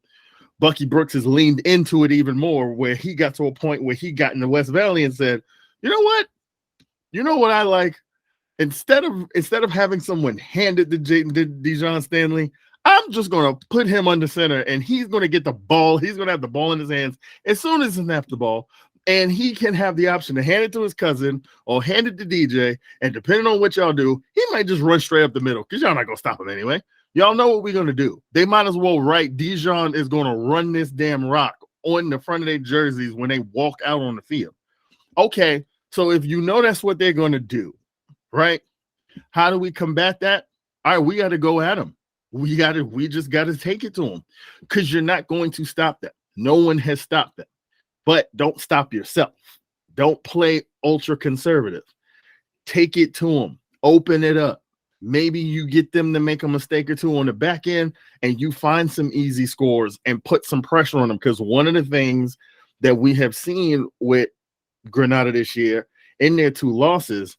Bucky Brooks has leaned into it even more where he got to a point where he got in the West Valley and said, you know what? You know what I like? Instead of having someone hand it to Dejon Stanley, I'm just going to put him under center and he's going to get the ball. He's going to have the ball in his hands as soon as he snaps the ball. And he can have the option to hand it to his cousin or hand it to DJ. And depending on what y'all do, he might just run straight up the middle because y'all not going to stop him anyway. Y'all know what we're going to do. They might as well write Dijon is going to run this damn rock on the front of their jerseys when they walk out on the field. Okay, so if you know that's what they're going to do, right? How do we combat that? All right, we got to go at them. We just got to take it to them because you're not going to stop them. No one has stopped them. But don't stop yourself. Don't play ultra conservative. Take it to them. Open it up. Maybe you get them to make a mistake or two on the back end and you find some easy scores and put some pressure on them. Because one of the things that we have seen with Granada this year in their 2 losses,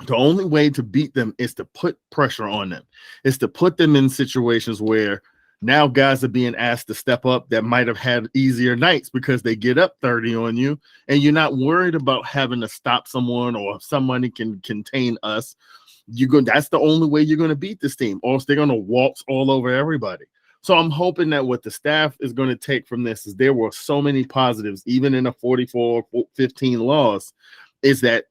the only way to beat them is to put pressure on them. It's to put them in situations where now guys are being asked to step up that might have had easier nights because they get up 30 on you and you're not worried about having to stop someone or if somebody can contain us. That's the only way you're going to beat this team, or else they're going to waltz all over everybody. So I'm hoping that what the staff is going to take from this is there were so many positives, even in a 44-15 loss, is that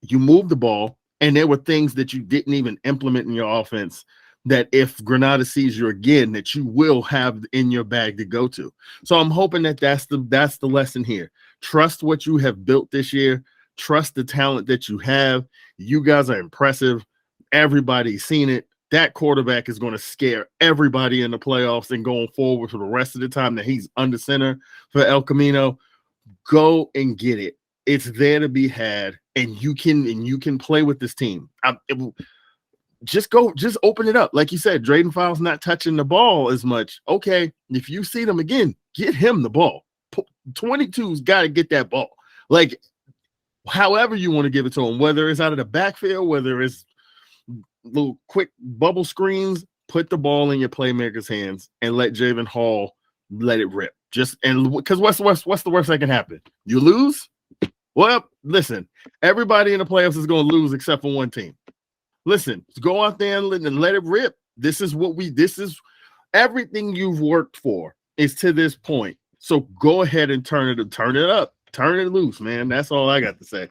you moved the ball and there were things that you didn't even implement in your offense that if Granada sees you again, that you will have in your bag to go to. So I'm hoping that that's the lesson here. Trust what you have built this year. Trust the talent that you have. You guys are impressive. Everybody's seen it. that quarterback is going to scare everybody in the playoffs and going forward for the rest of the time that he's under center for El Camino. Go and get it. It's there to be had, and you can play with this team. Just open it up. Like you said, Drayden Files not touching the ball as much. Okay, if you see them again, get him the ball. 22's got to get that ball. Like, however you want to give it to him, whether it's out of the backfield, whether it's little quick bubble screens, put the ball in your playmaker's hands and let Javen Hall let it rip. Because what's the worst that can happen? You lose? Well, listen, everybody in the playoffs is going to lose except for one team. Listen, go out there and let it rip. This is everything you've worked for is to this point. So go ahead and turn it up, turn it loose, man. That's all I got to say.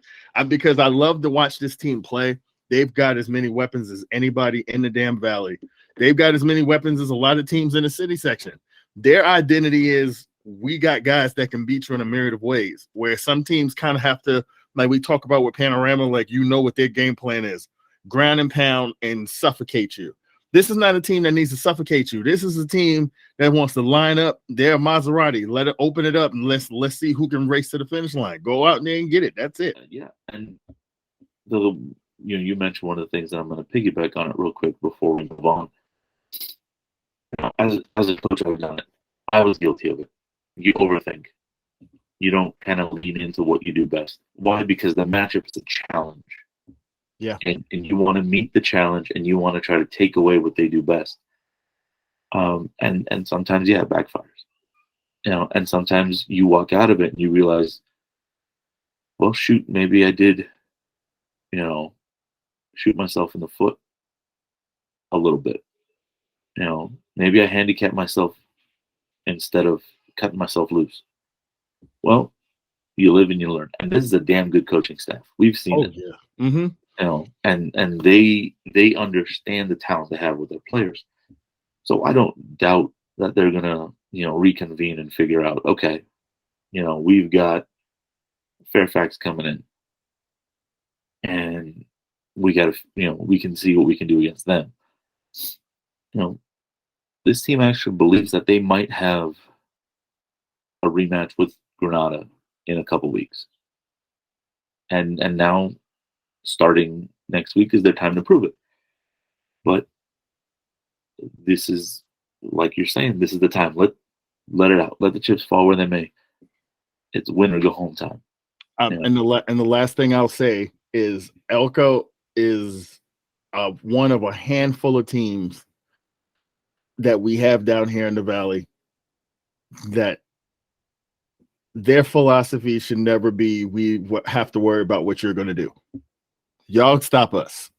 Because I love to watch this team play. They've got as many weapons as anybody in the damn valley. They've got as many weapons as a lot of teams in the city section. Their identity is, we got guys that can beat you in a myriad of ways, where some teams kind of have to, like we talk about with Panorama, like, you know what their game plan is. Ground and pound and suffocate you. This is not a team that needs to suffocate you. This is a team that wants to line up their Maserati, let it open it up, and let's see who can race to the finish line. Go out there and get it. That's it. Yeah, and you mentioned one of the things that I'm going to piggyback on it real quick before we move on. As a coach, I've done it. I was guilty of it. You overthink. You don't kind of lean into what you do best. Why? Because the matchup is a challenge. Yeah. And you want to meet the challenge, and you want to try to take away what they do best. And sometimes, it backfires. And sometimes you walk out of it and you realize, well, shoot, maybe I did, shoot myself in the foot a little bit. Maybe I handicapped myself instead of cutting myself loose. Well, you live and you learn. And this is a damn good coaching staff. We've seen it. Yeah. Mm-hmm. And they understand the talent they have with their players. So I don't doubt that they're gonna, reconvene and figure out, okay, we've got Fairfax coming in, and we got to, we can see what we can do against them. This team actually believes that they might have a rematch with Granada in a couple weeks, and now, starting next week, is their time to prove it. But this is, like you're saying, this is the time. Let it out. Let the chips fall where they may. It's win or go home time. And the last thing I'll say is Elko is one of a handful of teams that we have down here in the valley that their philosophy should never be, we have to worry about what you're going to do. Y'all stop us.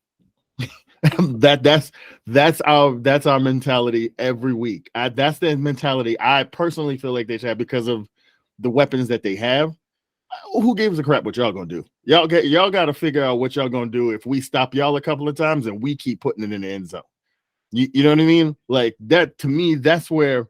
That's our mentality every week. That's the mentality I personally feel like they should have because of the weapons that they have. Who gives a crap what y'all gonna do? Y'all got to figure out what y'all gonna do if we stop y'all a couple of times and we keep putting it in the end zone. You know what I mean? Like that, to me, that's where,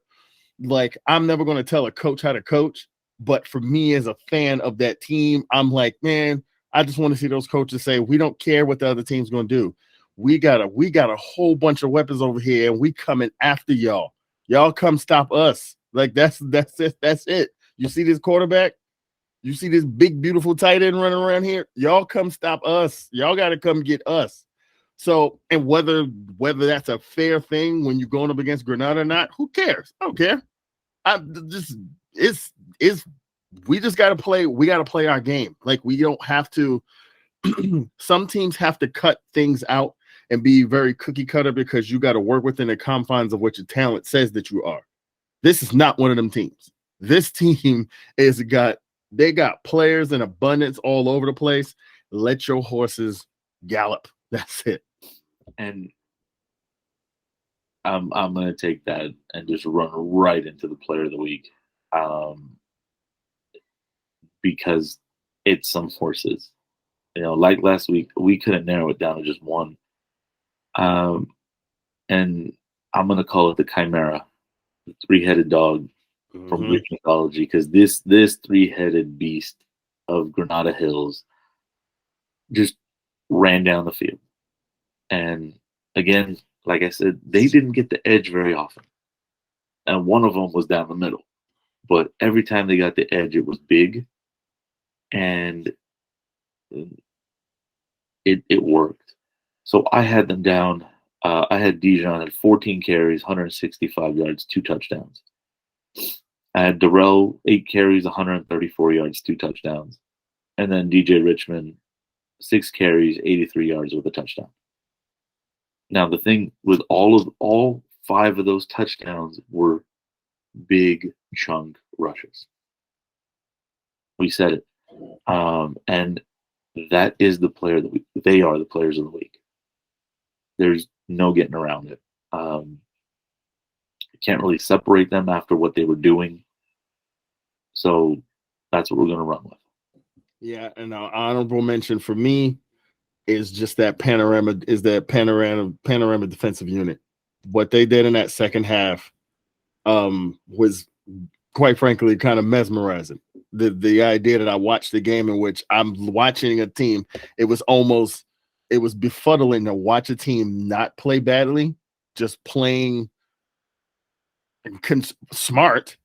like, I'm never gonna tell a coach how to coach, but for me as a fan of that team, I'm like, man, I just want to see those coaches say, we don't care what the other team's gonna do. We got a whole bunch of weapons over here, and we coming after y'all. Y'all come stop us. Like that's it. That's it. You see this quarterback? You see this big, beautiful tight end running around here? Y'all come stop us. Y'all got to come get us. So, and whether that's a fair thing when you're going up against Granada or not, who cares? I don't care. We just got to play. We got to play our game. Like, we don't have to. Some teams have to cut things out and be very cookie cutter because you got to work within the confines of what your talent says that you are. This is not one of them teams. This team they got players in abundance all over the place. Let your horses gallop. That's it. And I'm going to take that and just run right into the player of the week, because it's some horses. Like last week, we couldn't narrow it down to just one. And I'm going to call it the Chimera, the three-headed dog from Greek mythology, because this three-headed beast of Granada Hills just ran down the field. And again, like I said, they didn't get the edge very often. And one of them was down the middle. But every time they got the edge, it was big, and it worked. So I had them down. I had Dijon at 14 carries, 165 yards, 2 touchdowns. I had Darrell, 8 carries, 134 yards, 2 touchdowns. And then DJ Richmond, 6 carries, 83 yards with a touchdown. Now, the thing with all 5 of those touchdowns were big chunk rushes. We said it. And that is the player that they are the players of the week. There's no getting around it. Can't really separate them after what they were doing. So that's what we're going to run with. Yeah, and an honorable mention for me is just that panorama defensive unit. What they did in that second half was, quite frankly, kind of mesmerizing. The idea that I watched the game in which I'm watching a team, it was befuddling to watch a team not play badly, just playing smart.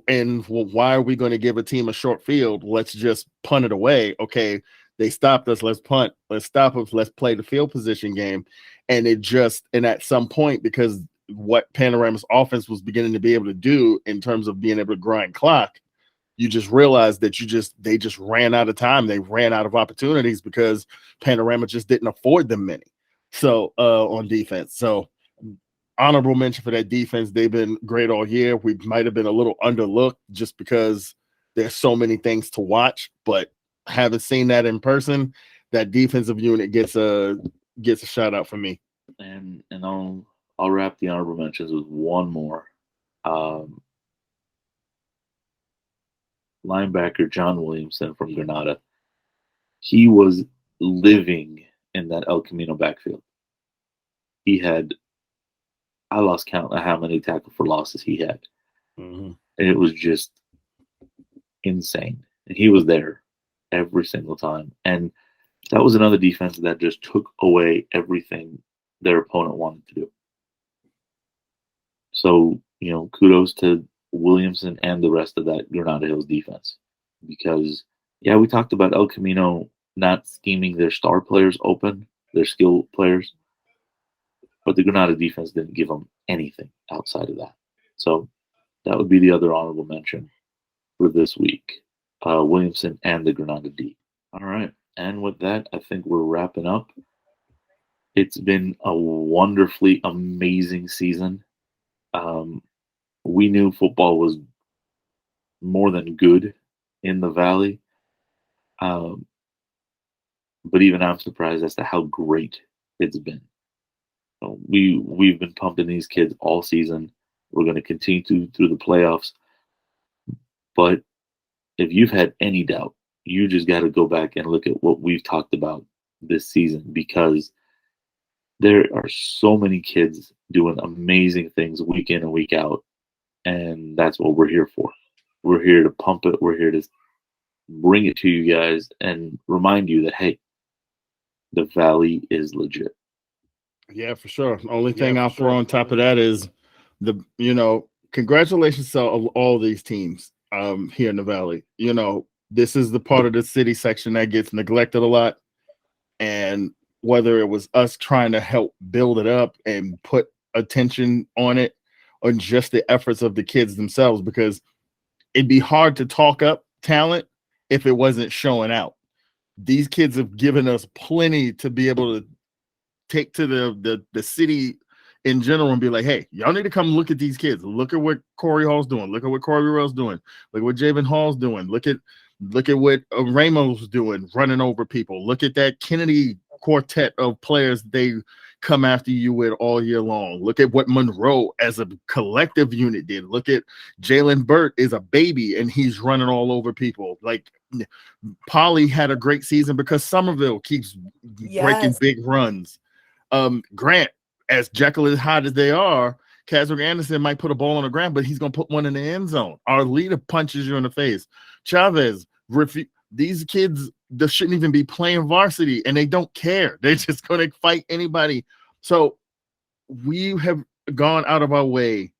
And why are we going to give a team a short field? Let's just punt it away. Okay, they stopped us. Let's punt. Let's stop us. Let's play the field position game. And at some point, because what Panorama's offense was beginning to be able to do in terms of being able to grind clock, you just realized that they just ran out of time. They ran out of opportunities because Panorama just didn't afford them many. So on defense. So honorable mention for that defense. They've been great all year. We might have been a little underlooked just because there's so many things to watch, but having seen that in person, that defensive unit gets a shout out for me. And I'll wrap the honorable mentions with one more. Linebacker John Williamson from Granada. He was living in that El Camino backfield. He had, I lost count of how many tackle for losses he had. Mm-hmm. And it was just insane. And he was there every single time. And that was another defense that just took away everything their opponent wanted to do. So, kudos to Williamson and the rest of that Granada Hills defense. Because, yeah, we talked about El Camino not scheming their star players open, their skill players. But the Granada defense didn't give them anything outside of that. So that would be the other honorable mention for this week. Williamson and the Granada D. All right. And with that, I think we're wrapping up. It's been a wonderfully amazing season. We knew football was more than good in the Valley. But even I'm surprised as to how great it's been. We've been pumping these kids all season. We're going to continue through the playoffs. But if you've had any doubt, you just got to go back and look at what we've talked about this season, because there are so many kids doing amazing things week in and week out, and that's what we're here for. We're here to pump it. We're here to bring it to you guys and remind you that, hey, the Valley is legit. Yeah, for sure. The only thing I'll throw on top of that is congratulations to all these teams here in the Valley. This is the part of the city section that gets neglected a lot. And whether it was us trying to help build it up and put attention on it, or just the efforts of the kids themselves, because it'd be hard to talk up talent if it wasn't showing out. These kids have given us plenty to be able to take to the city in general and be like, hey, y'all need to come look at these kids. Look at what Corey Hall's doing. Look at what Corey Burrell's doing. Look at what Javen Hall's doing. Look at what Ramos doing, running over people. Look at that Kennedy quartet of players they come after you with all year long. Look at what Monroe as a collective unit did. Look at Jalen Burt is a baby and he's running all over people. Like Polly had a great season because Somerville keeps breaking big runs. Grant, as Jekyll is hot as they are, Casrick Anderson might put a ball on the ground, but he's going to put one in the end zone. Our leader punches you in the face. Chavez, these kids that shouldn't even be playing varsity, and they don't care. They're just going to fight anybody. So we have gone out of our way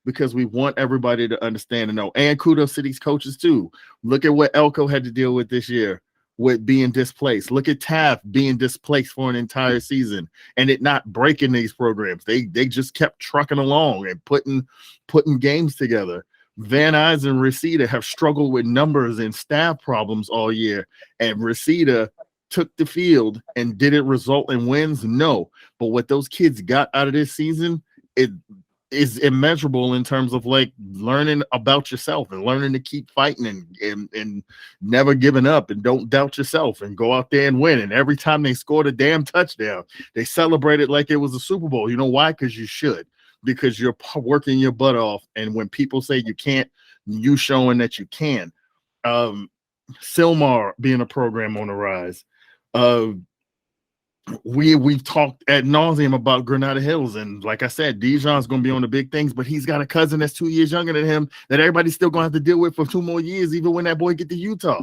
because we want everybody to understand and know. And kudos to these coaches too. Look at what Elko had to deal with this year with being displaced. Look at Taft being displaced for an entire season and it not breaking these programs. They just kept trucking along and putting games together. Van Nuys and Reseda have struggled with numbers and staff problems all year, and Reseda took the field and did it result in wins? No. But what those kids got out of this season, it is immeasurable in terms of like learning about yourself and learning to keep fighting and never giving up and don't doubt yourself and go out there and win. And every time they scored a damn touchdown, they celebrated like it was a Super Bowl. You know why? Because you should. Because you're working your butt off. And when people say you can't, you showing that you can. Silmar being a program on the rise. We've talked ad nauseum about Granada Hills, and like I said, Dijon's going to be on the big things, but he's got a cousin that's 2 years younger than him that everybody's still going to have to deal with for 2 more years, even when that boy get to Utah.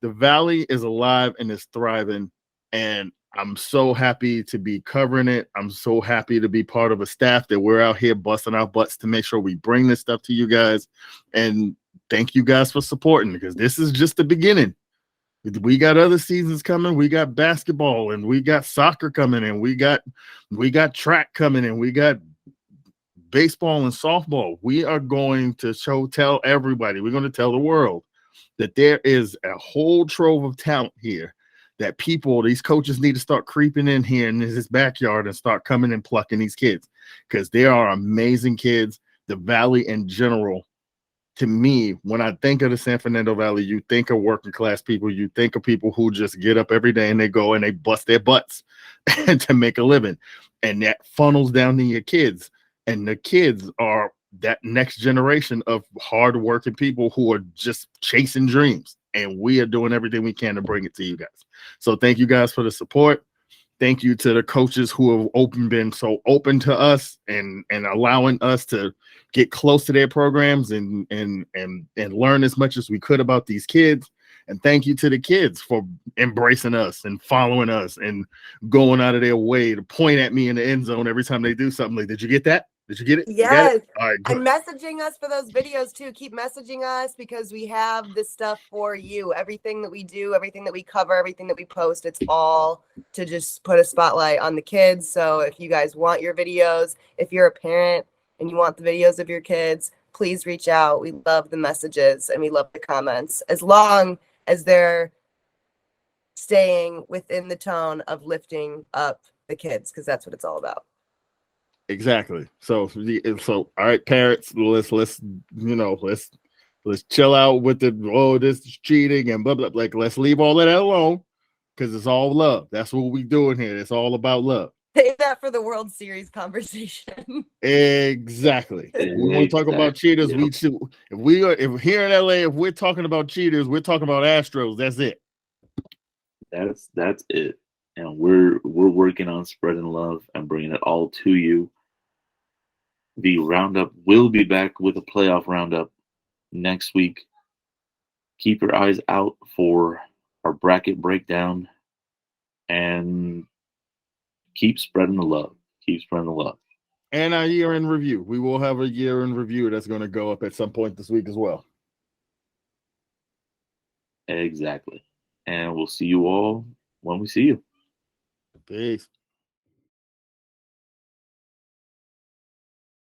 The Valley is alive and is thriving, and I'm so happy to be covering it. I'm so happy to be part of a staff that we're out here busting our butts to make sure we bring this stuff to you guys, and thank you guys for supporting, because this is just the beginning. We got other seasons coming. We got basketball and we got soccer coming and we got track coming and we got baseball and softball. We are going to tell everybody, we're going to tell the world that there is a whole trove of talent here that these coaches need to start creeping in here in his backyard and start coming and plucking these kids, because they are amazing kids. The Valley in general, to me, when I think of the San Fernando Valley, you think of working class people. You think of people who just get up every day and they go and they bust their butts to make a living. And that funnels down to your kids. And the kids are that next generation of hardworking people who are just chasing dreams. And we are doing everything we can to bring it to you guys. So thank you guys for the support. Thank you to the coaches who have been so open to us and allowing us to get close to their programs and learn as much as we could about these kids. And thank you to the kids for embracing us and following us and going out of their way to point at me in the end zone every time they do something. Like, did you get that? Did you get it? Yes. All right, good. And messaging us for those videos too. Keep messaging us, because we have this stuff for you. Everything that we do, everything that we cover, everything that we post, it's all to just put a spotlight on the kids. So if you guys want your videos, if you're a parent and you want the videos of your kids, please reach out. We love the messages and we love the comments, as long as they're staying within the tone of lifting up the kids, because that's what it's all about. Exactly. So all right, parents, let's chill out with this is cheating and blah blah. Like, let's leave all of that alone, because it's all love. That's what we doing here. It's all about love. Save that for the World Series conversation. Exactly. We want to talk about cheaters. Yeah. We should. If here in LA, if we're talking about cheaters, we're talking about Astros. That's it. That's it. And we're working on spreading love and bringing it all to you. The Roundup will be back with a playoff Roundup next week. Keep your eyes out for our bracket breakdown and keep spreading the love. Keep spreading the love. And our year in review. We will have a year in review that's going to go up at some point this week as well. Exactly. And we'll see you all when we see you. Peace.